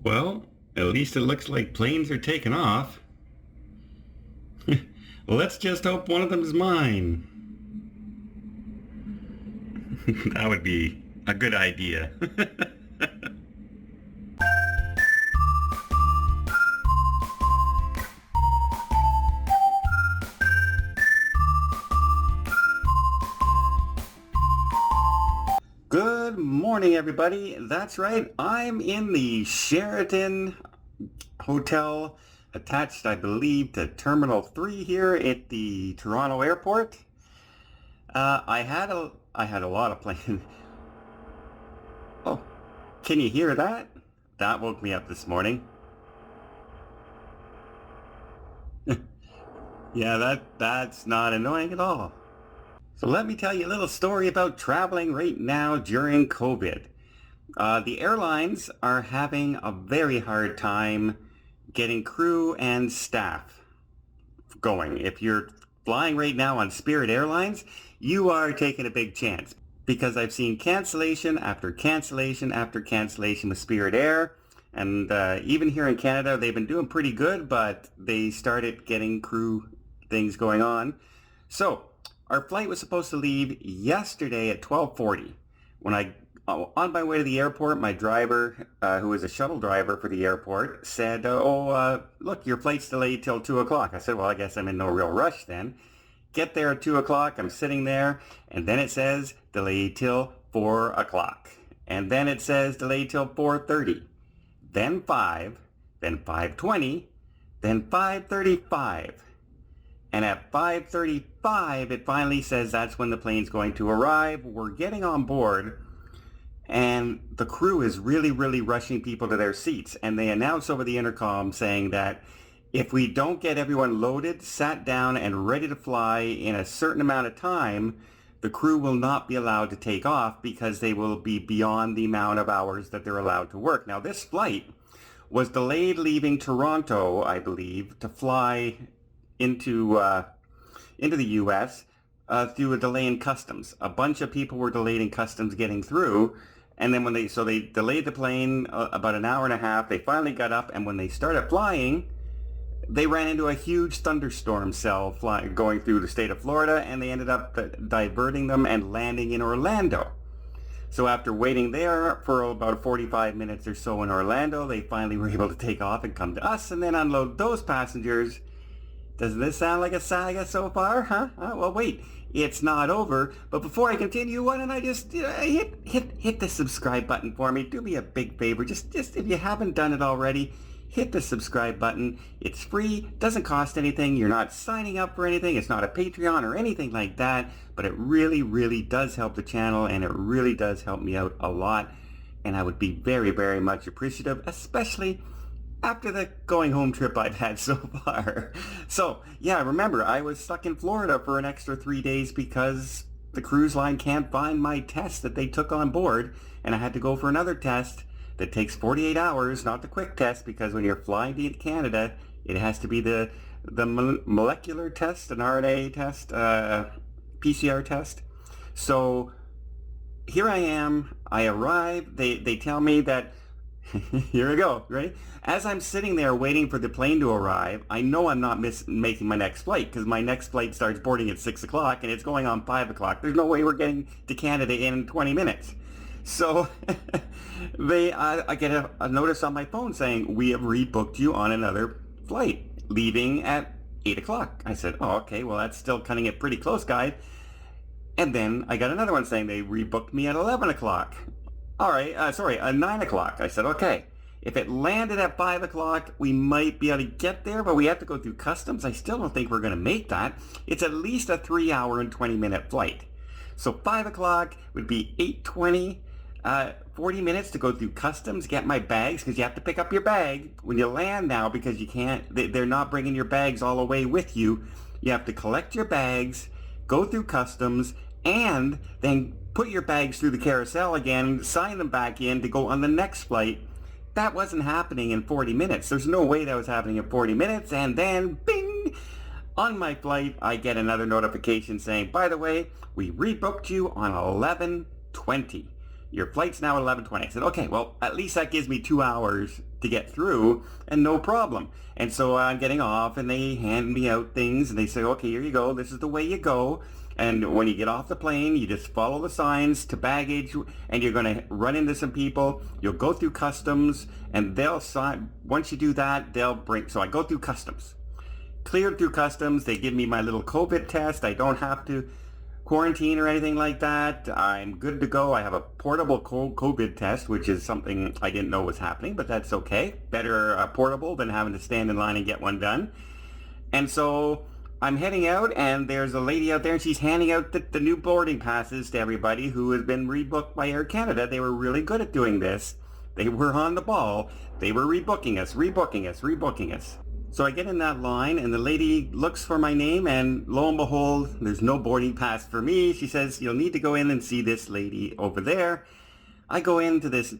Well, at least it looks like planes are taking off. Let's just hope one of them is mine. That would be a good idea. Good morning, everybody. That's right. I'm in the Sheraton Hotel, attached, I believe, to Terminal 3 here at the Toronto Airport. I had a lot of planes. Oh, can you hear that? That woke me up this morning. Yeah, that's not annoying at all. So let me tell you a little story about traveling right now during COVID. The airlines are having a very hard time getting crew and staff going. If you're flying right now on Spirit Airlines, you are taking a big chance, because I've seen cancellation after cancellation after cancellation with Spirit Air. And even here in Canada, they've been doing pretty good, but they started getting crew things going on. So our flight was supposed to leave yesterday at 12:40. When on my way to the airport, my driver, who is a shuttle driver for the airport, said, look, your flight's delayed till 2 o'clock. I said, well, I guess I'm in no real rush then. Get there at 2 o'clock, I'm sitting there, and then it says delayed till 4 o'clock. And then it says delayed till 4:30. Then 5, then 5:20, then 5:35. And at 5:35, it finally says that's when the plane's going to arrive. We're getting on board, and the crew is really, really rushing people to their seats. And they announce over the intercom saying that if we don't get everyone loaded, sat down, and ready to fly in a certain amount of time, the crew will not be allowed to take off because they will be beyond the amount of hours that they're allowed to work. Now, this flight was delayed leaving Toronto, I believe, to fly into the U.S. Through a delay in customs. A bunch of people were delayed in customs getting through, and then they delayed the plane about an hour and a half. They finally got up, and when they started flying, they ran into a huge thunderstorm cell going through the state of Florida, and they ended up diverting them and landing in Orlando. So after waiting there for about 45 minutes or so in Orlando, they finally were able to take off and come to us and then unload those passengers. Doesn't this sound like a saga so far, huh? Well, wait, it's not over. But before I continue, why don't I just hit the subscribe button for me? Do me a big favor. Just if you haven't done it already, hit the subscribe button. It's free, doesn't cost anything. You're not signing up for anything. It's not a Patreon or anything like that. But it really, really does help the channel, and it really does help me out a lot. And I would be very, very much appreciative, especially after the going home trip I've had so far. So, yeah, remember, I was stuck in Florida for an extra 3 days because the cruise line can't find my test that they took on board, and I had to go for another test that takes 48 hours, not the quick test, because when you're flying to Canada, it has to be the molecular test, an RNA test, PCR test. So here I am, I arrive, they tell me that here we go, right? As I'm sitting there waiting for the plane to arrive, I know I'm not making my next flight, because my next flight starts boarding at 6 o'clock and it's going on 5 o'clock. There's no way we're getting to Canada in 20 minutes. So I get a notice on my phone saying, we have rebooked you on another flight leaving at 8 o'clock. I said, oh, okay, well, that's still cutting it pretty close, guys. And then I got another one saying they rebooked me at 11 o'clock. All right, 9 o'clock. I said, okay, if it landed at 5 o'clock, we might be able to get there, but we have to go through customs. I still don't think we're going to make that. It's at least a 3-hour and 20-minute flight. So 5 o'clock would be 8:20, 40 minutes to go through customs, get my bags, because you have to pick up your bag when you land now, because you can't, they're not bringing your bags all the way with you. You have to collect your bags, go through customs, and then put your bags through the carousel again, sign them back in to go on the next flight. That wasn't happening in 40 minutes. There's no way that was happening in 40 minutes. And then, bing, on my flight, I get another notification saying, by the way, we rebooked you on 11:20. your flight's now at 11:20. I said, okay, well, at least that gives me 2 hours to get through and no problem. And so I'm getting off and they hand me out things and they say, okay, here you go. This is the way you go. And when you get off the plane, you just follow the signs to baggage and you're going to run into some people. You'll go through customs and they'll sign. Once you do that, they'll bring, so I go through customs. Cleared through customs. They give me my little COVID test. I don't have to quarantine or anything like that. I'm good to go. I have a portable COVID test, which is something I didn't know was happening, but that's okay. Better portable than having to stand in line and get one done. And so I'm heading out and there's a lady out there and she's handing out the new boarding passes to everybody who has been rebooked by Air Canada. They were really good at doing this. They were on the ball. They were rebooking us. So I get in that line and the lady looks for my name and lo and behold, there's no boarding pass for me. She says, you'll need to go in and see this lady over there. I go into this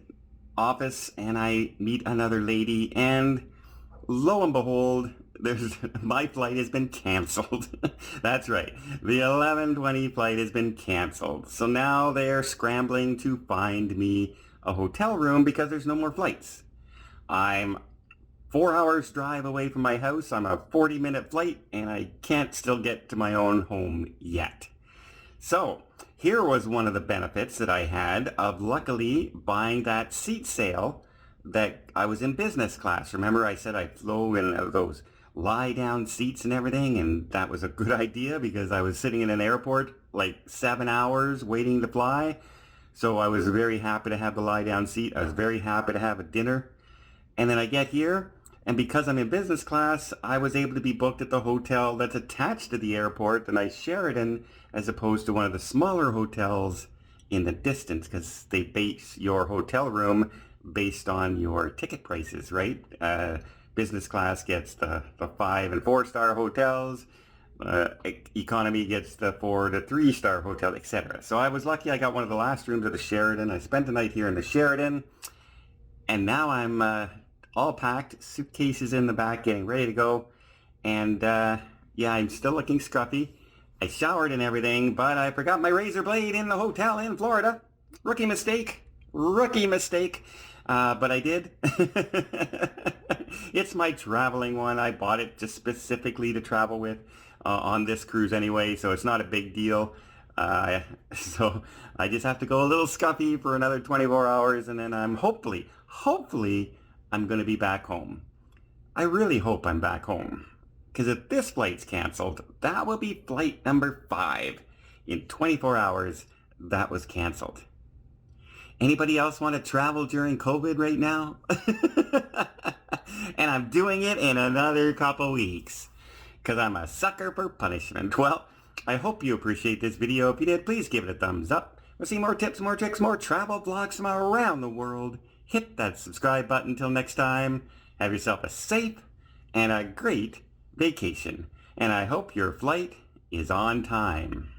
office and I meet another lady and lo and behold, my flight has been canceled. That's right. The 11:20 flight has been canceled. So now they're scrambling to find me a hotel room because there's no more flights. I'm 4 hours drive away from my house. I'm a 40-minute flight and I can't still get to my own home yet. So here was one of the benefits that I had of luckily buying that seat sale that I was in business class. Remember I said I flew in those lie down seats and everything, and that was a good idea because I was sitting in an airport like 7 hours waiting to fly. So I was very happy to have the lie down seat. I was very happy to have a dinner. And then I get here, and because I'm in business class, I was able to be booked at the hotel that's attached to the airport, the nice Sheraton, as opposed to one of the smaller hotels in the distance, because they base your hotel room based on your ticket prices, right? Business class gets the 5 and 4 star hotels. Economy gets the 4 to 3 star hotel, etc. So I was lucky I got one of the last rooms at the Sheraton. I spent the night here in the Sheraton. And now I'm all packed, suitcases in the back, getting ready to go. And yeah, I'm still looking scruffy. I showered and everything, but I forgot my razor blade in the hotel in Florida. Rookie mistake. But I did. It's my traveling one. I bought it just specifically to travel with on this cruise anyway, so it's not a big deal. So I just have to go a little scuffy for another 24 hours, and then I'm hopefully I'm going to be back home. I really hope I'm back home. Because if this flight's canceled, that will be flight number 5 in 24 hours that was canceled. Anybody else want to travel during COVID right now? And I'm doing it in another couple weeks because I'm a sucker for punishment. Well, I hope you appreciate this video. If you did, please give it a thumbs up. We'll see more tips, more tricks, more travel vlogs from around the world. Hit that subscribe button. Until next time, have yourself a safe and a great vacation. And I hope your flight is on time.